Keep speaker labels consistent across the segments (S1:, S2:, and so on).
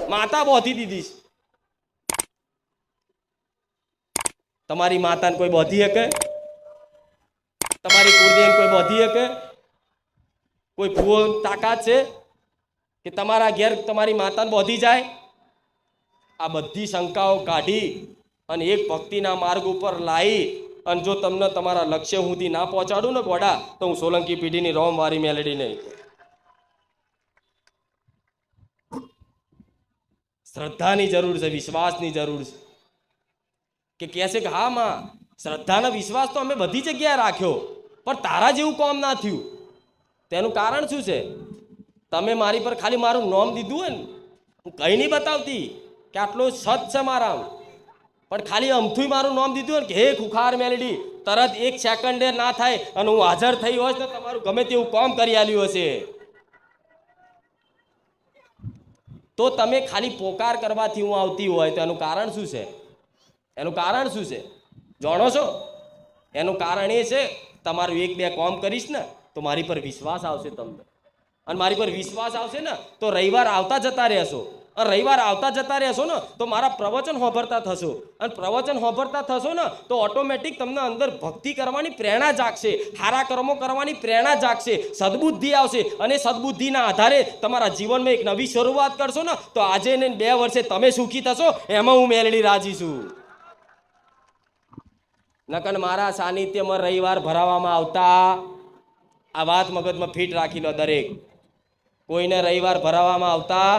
S1: માતા બોધી દીધી છે. તમારી માતાને કોઈ બોધી શકે? તમારી કુળદેવીને કોઈ બોધી શકે? કોઈ ભૂવો તાકાત છે કે તમારા ઘેર તમારી માતાને બોધી જાય? આ બધી શંકાઓ કાઢી અને એક ભક્તિના માર્ગ ઉપર લાવી અને જો તમને તમારા લક્ષ્ય સુધી ના પહોંચાડું ને ગોડા, તો હું સોલંકી પેઢીની રોમવારી મેલેડી નહીં. શ્રદ્ધાની જરૂર છે, વિશ્વાસની જરૂર છે. કે કહે છે કે હા માં, શ્રદ્ધાનો વિશ્વાસ તો અમે બધી જગ્યાએ રાખ્યો, પણ તારા જેવું કામ ના થયું. તેનું કારણ શું છે? તમે મારી પર ખાલી મારું નામ દીધું હોય ને, હું કંઈ નહીં બતાવતી કે આટલો સત છે મારા, પણ ખાલી અમથું મારું નામ દીધું હોય ને કે હે ખુખાર મેલેડી, તરત એક સેકન્ડે ના થાય અને હું હાજર થઈ હોઈશ ને તમારું ગમે તેવું કામ કરી આલ્યું હશે. તો તમે ખાલી પોકાર કરવાથી હું આવતી હોય તો એનું કારણ શું છે? એનું કારણ શું છે જાણો છો? એનું કારણ એ છે, તમારું એક બે કામ કરીશ ને તો મારી પર વિશ્વાસ આવશે તમને, અને મારી પર વિશ્વાસ આવશે ને તો રવિવાર આવતા જતા રહેશો, અને રવિવાર આવતા જતા રહેશો ને તો મારા પ્રવચન સાંભળતા થશો, અને પ્રવચન સાંભળતા થશો ને તો ઓટોમેટિક તમને અંદર ભક્તિ કરવાની પ્રેરણા જાગશે, સારા કર્મો કરવાની પ્રેરણા જાગશે, સદબુદ્ધિ આવશે, અને સદબુદ્ધિના આધારે તમારા જીવનમાં એક નવી શરૂઆત કરશો ને તો આજે ને 2 વર્ષે તમે સુખી થશો, એમાં હું મેલડી રાજી છું. નકન મારા સાનિધ્યમાં રવિવાર ભરાવામાં આવતા, આ વાત મગજમાં ફિટ રાખી લો દરેક. કોઈને રવિવાર ભરાવામાં આવતા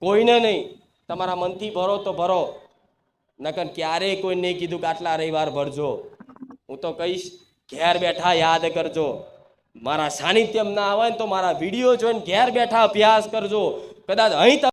S1: કોઈને નહીં. તમારા મનથી ભરો તો ભરો, નકર ક્યારેય કોઈ નહીં કીધું કે આટલા રવિવાર ભરજો. હું તો કહીશ ઘેર બેઠા યાદ કરજો. મારા સાનિધ્યમ ના આવે ને તો મારા વિડીયો જોઈને ઘેર બેઠા અભ્યાસ કરજો. કદાચ અહીં